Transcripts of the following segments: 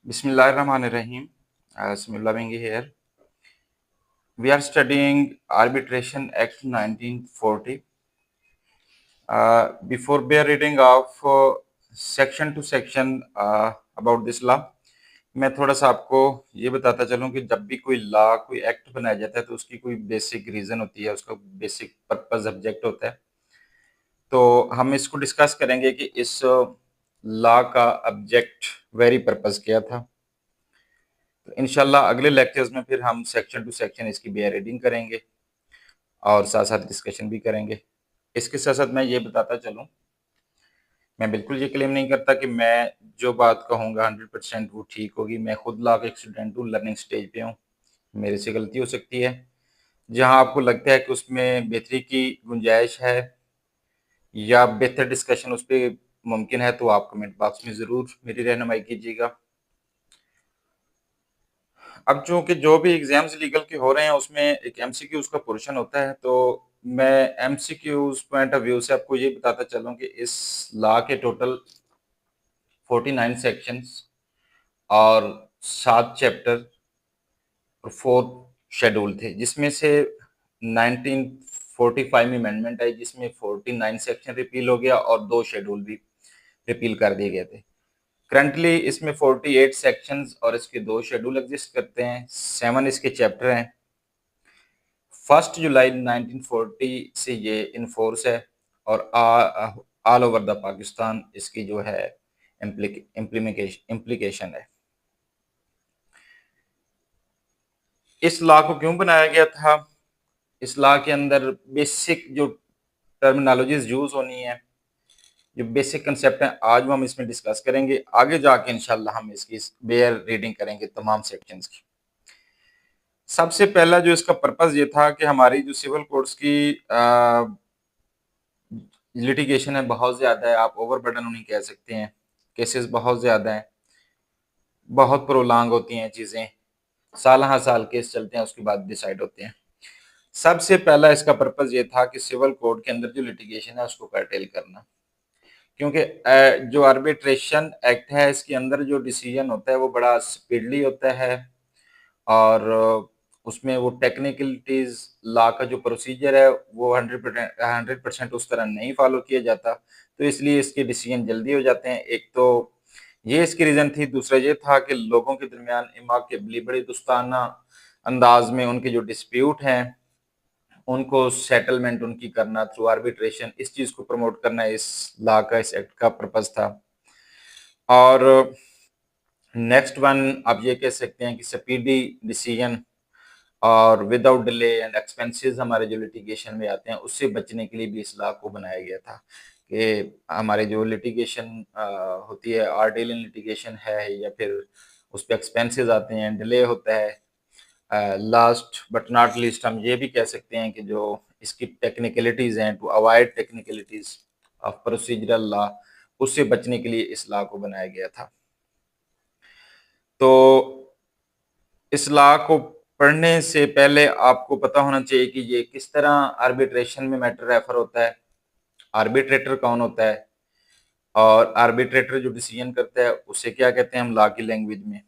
Bismillahirrahmanirrahim. Bismillah being here. We are studying Arbitration Act 1940. Before we are reading of section to section about this law, मैं थोड़ा सा आपको ये बताता चलूं कि जब भी कोई लॉ कोई एक्ट बनाया जाता है तो उसकी कोई बेसिक रीजन होती है, उसका बेसिक पर्पस ऑब्जेक्ट होता है। तो हम इसको डिस्कस करेंगे कि इस लॉ का ऑब्जेक्ट वेरी पर्पस क्या था। तो इंशाल्लाह अगले लेक्चर्स में फिर हम सेक्शन टू सेक्शन इसकी बेयर रीडिंग करेंगे और साथ साथ डिस्कशन भी करेंगे। इसके साथ साथ मैं ये बताता चलूं, मैं बिल्कुल ये क्लेम नहीं करता कि मैं जो बात कहूँगा 100% वो ठीक होगी। मैं खुद लॉ का एक स्टूडेंट हूँ, लर्निंग स्टेज पे हूँ, मेरे से गलती हो सकती है। जहाँ आपको लगता है कि उसमें बेहतरी की गुंजाइश है या बेहतर डिस्कशन उस पर मुमकिन है तो आप कमेंट बॉक्स में ज़रूर मेरी रहनुमाई कीजिएगा। अब चूंकि जो भी एग्जाम्स लीगल के हो रहे हैं उसमें एक एमसीक्यूज का पोर्शन होता है, तो मैं एमसीक्यूज पॉइंट ऑफ व्यू से आपको ये बताता चलूं कि इस लॉ के टोटल 49 सेक्शंस और 7 चैप्टर और 4 शेड्यूल थे, जिसमें से 1945 में अमेंडमेंट आई जिसमें 49 सेक्शन रिपील हो गया और 2 शेड्यूल भी रिपील कर दिए गए थे। करंटली इसमें 48 सेक्शंस और इसके 2 शेड्यूल एग्जिस्ट करते हैं, 7 इसके चैप्टर हैं। 1 जुलाई 1940 से ये इनफोर्स है और ऑल ओवर द पाकिस्तान इसकी जो है इम्प्लीकेशन है। इस लॉ को क्यों बनाया गया था? इस लॉ के अंदर बेसिक जो टर्मिनोलॉजीज यूज होनी है, जो बेसिक कंसेप्ट हैं, आज वो हम इसमें डिस्कस करेंगे। आगे जाके इंशाल्लाह हम इसकी बेयर रीडिंग करेंगे तमाम सेक्शंस की। सबसे पहला जो इसका पर्पस ये था कि हमारी जो सिविल कोर्ट्स की लिटिगेशन है बहुत ज्यादा है, आप ओवरबर्डन उन्हें कह सकते हैं। केसेस बहुत ज्यादा हैं, बहुत प्रोलॉन्ग होती हैं चीजें, साल हर साल केस चलते हैं, उसके बाद डिसाइड होते हैं। सबसे पहला इसका पर्पस ये था कि सिविल कोर्ट के अंदर जो लिटिगेशन है उसको कर्टेल करना, क्योंकि जो आर्बिट्रेशन एक्ट है इसके अंदर जो डिसीजन होता है वो बड़ा स्पीडली होता है और उसमें वो टेक्निकलिटीज लॉ का जो प्रोसीजर है वो 100% उस तरह नहीं फॉलो किया जाता, तो इसलिए इसके डिसीजन जल्दी हो जाते हैं। एक तो ये इसकी रीजन थी, दूसरा ये था कि लोगों के दरमियान इमाकेबली बड़ी दोस्ताना अंदाज में उनके जो डिस्प्यूट हैं उनको सेटलमेंट उनकी करना थ्रू आर्बिट्रेशन, इस चीज को प्रमोट करना इस लॉ का, इस एक्ट का पर्पस था। और नेक्स्ट वन आप ये कह सकते हैं कि स्पीडी डिसीजन और विदाउट डिले एंड एक्सपेंसेस हमारे जो लिटिगेशन में आते हैं उससे बचने के लिए भी इस लॉ को बनाया गया था कि हमारे जो लिटिगेशन होती है, आर्टिलियन लिटिगेशन है या फिर उस पर एक्सपेंसेस आते हैं, डिले होता है। लास्ट बट नॉट लीस्ट हम ये भी कह सकते हैं कि जो इसकी टेक्निकलिटीज हैं, to avoid technicalities of procedural law, उससे बचने के लिए इस लॉ को बनाया गया था। तो इस लॉ को पढ़ने से पहले आपको पता होना चाहिए कि ये किस तरह आर्बिट्रेशन में मैटर रेफर होता है, आर्बिट्रेटर कौन होता है और आर्बिट्रेटर जो डिसीजन करता है उसे क्या कहते हैं हम लॉ की लैंग्वेज में,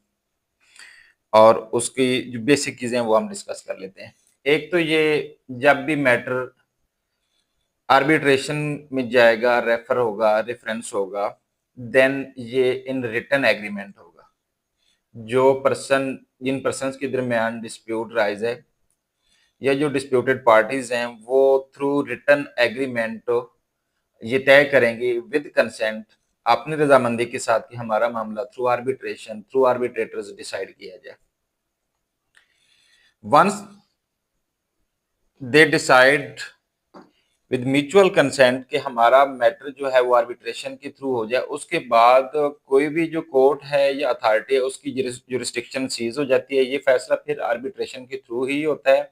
और उसकी जो बेसिक चीजें वो हम डिस्कस कर लेते हैं। एक तो ये जब भी मैटर आर्बिट्रेशन में जाएगा, रेफर होगा, रेफरेंस होगा, देन ये इन रिटन एग्रीमेंट होगा। जो पर्सन, जिन पर्सन्स के दरमियान डिस्प्यूट राइज है या जो डिस्प्यूटेड पार्टीज हैं वो थ्रू रिटन एग्रीमेंट ये तय करेंगे विद कंसेंट, अपनी रजामंदी के साथ कि हमारा मामला through arbitration, through arbitrators decide किया जाए। Once they decide with mutual consent कि हमारा मैटर जो है वो आर्बिट्रेशन के थ्रू हो जाए, उसके बाद कोई भी जो कोर्ट है या अथॉरिटी है उसकी जुरिस्डिक्शन सीज हो जाती है। ये फैसला फिर आर्बिट्रेशन के थ्रू ही होता है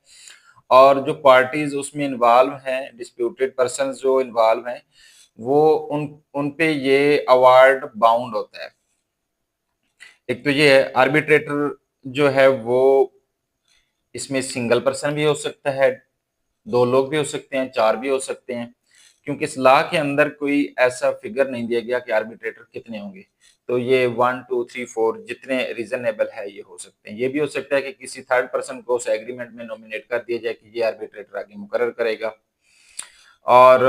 और जो पार्टीज उसमें इन्वॉल्व हैं, डिस्प्यूटेड पर्सन जो इन्वॉल्व हैं, वो उन पे ये अवार्ड बाउंड होता है। एक तो ये है आर्बिट्रेटर जो है वो इसमें सिंगल पर्सन भी हो सकता है, 2 लोग भी हो सकते हैं, 4 भी हो सकते हैं, क्योंकि इस लॉ के अंदर कोई ऐसा फिगर नहीं दिया गया कि आर्बिट्रेटर कितने होंगे। तो ये 1, 2, 3, 4 जितने रीजनेबल है ये हो सकते हैं। ये भी हो सकता है कि किसी थर्ड पर्सन को उस एग्रीमेंट में नॉमिनेट कर दिया जाए कि ये आर्बिट्रेटर आगे मुकर्रर करेगा। और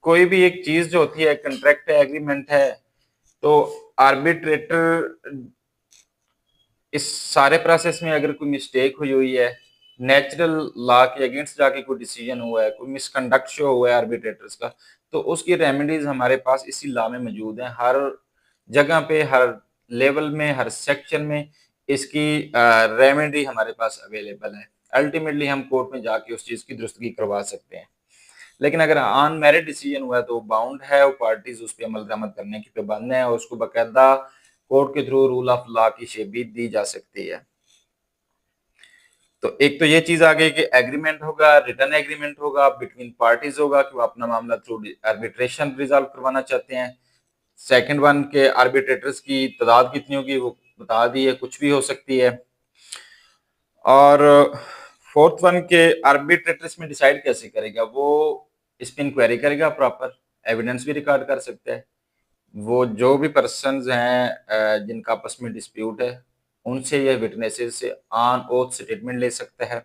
कोई भी एक चीज जो होती है, कंट्रैक्ट है, एग्रीमेंट है, तो आर्बिट्रेटर इस सारे प्रोसेस में अगर कोई मिस्टेक हुई है, नेचुरल लॉ के अगेंस्ट जाके कोई डिसीजन हुआ है, कोई मिसकंडक्ट शो हुआ है आर्बिट्रेटर्स का, तो उसकी रेमेडीज हमारे पास इसी लॉ में मौजूद हैं। हर जगह पे, हर लेवल में, हर सेक्शन में इसकी रेमेडी हमारे पास अवेलेबल है। अल्टीमेटली हम कोर्ट में जाके उस चीज की दुरुस्तगी करवा सकते हैं। लेकिन अगर ऑन मेरिट डिसीजन हुआ है तो बाउंड है, वो पार्टीज उस पर अमल दरामद करने की पाबंद है और उसको बाकायदा कोर्ट के थ्रू रूल ऑफ लॉ की शेप भी दी जा सकती है। तो एक तो ये चीज आ गई कि एग्रीमेंट होगा, रिटर्न एग्रीमेंट होगा, बिटवीन पार्टीज होगा कि वो अपना मामला थ्रू आर्बिट्रेशन रिजॉल्व करवाना चाहते हैं। सेकंड वन के आर्बिट्रेटर्स की तादाद कितनी होगी वो बता दी है, कुछ भी हो सकती है। और फोर्थ वन के आर्बिट्रेटर्स में डिसाइड कैसे करेगा, वो इस पे इंक्वायरी करेगा, प्रॉपर एविडेंस भी रिकॉर्ड कर सकता है। वो जो भी पर्सन्स हैं जिनका आपस में डिस्प्यूट है, उनसे या विटनेसेस से ऑन ओथ स्टेटमेंट ले सकता है।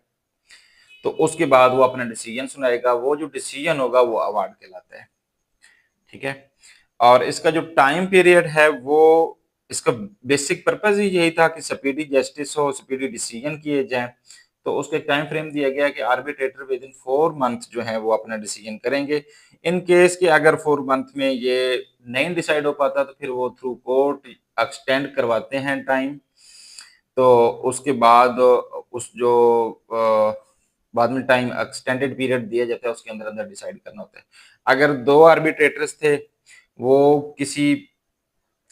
तो उसके बाद वो अपना डिसीजन सुनाएगा। वो जो डिसीजन होगा वो अवार्ड कहलाता है। ठीक है। और इसका जो टाइम पीरियड है, वो इसका बेसिक पर्पज ही यही था कि स्पीडी जस्टिस हो, स्पीडी डिसीजन किए जाएं। तो उसके टाइम फ्रेम दिया गया कि आर्बिट्रेटर विद इन 4 मंथ जो है वो अपना डिसीजन करेंगे। इन केस कि अगर 4 मंथ में ये नहीं डिसाइड हो पाता तो फिर वो थ्रू कोर्ट एक्सटेंड करवाते हैं टाइम। तो उसके बाद उस जो बाद में टाइम एक्सटेंडेड पीरियड दिया जाता है उसके अंदर अंदर डिसाइड करना होता है। अगर 2 आर्बिट्रेटर्स थे, वो किसी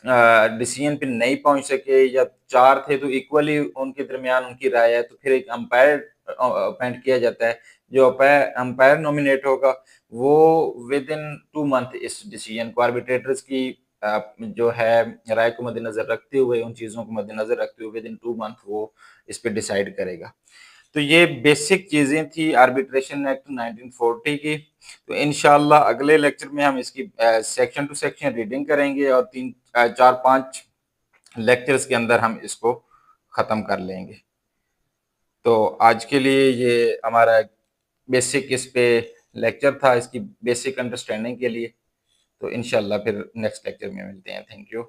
डिसीजन पे नहीं पहुंच सके, या 4 थे तो इक्वली उनके दरमियान उनकी राय है, तो फिर एक अंपायर अपॉइंट किया जाता है। जो अंपायर नॉमिनेट होगा वो विद इन 2 मंथ इस डिसीजन को आर्बिट्रेटर्स की जो है राय को मद्देनजर रखते हुए, उन चीजों को मद्देनजर रखते हुए विद इन 2 मंथ वो इस पे डिसाइड करेगा। तो ये बेसिक चीजें थी आर्बिट्रेशन एक्ट 1940 की। तो इंशाल्लाह अगले लेक्चर में हम इसकी सेक्शन टू सेक्शन रीडिंग करेंगे और 4-5 लेक्चर्स के अंदर हम इसको खत्म कर लेंगे। तो आज के लिए ये हमारा बेसिक इस पे लेक्चर था, इसकी बेसिक अंडरस्टैंडिंग के लिए। तो इंशाल्लाह फिर नेक्स्ट लेक्चर में मिलते हैं। Thank you.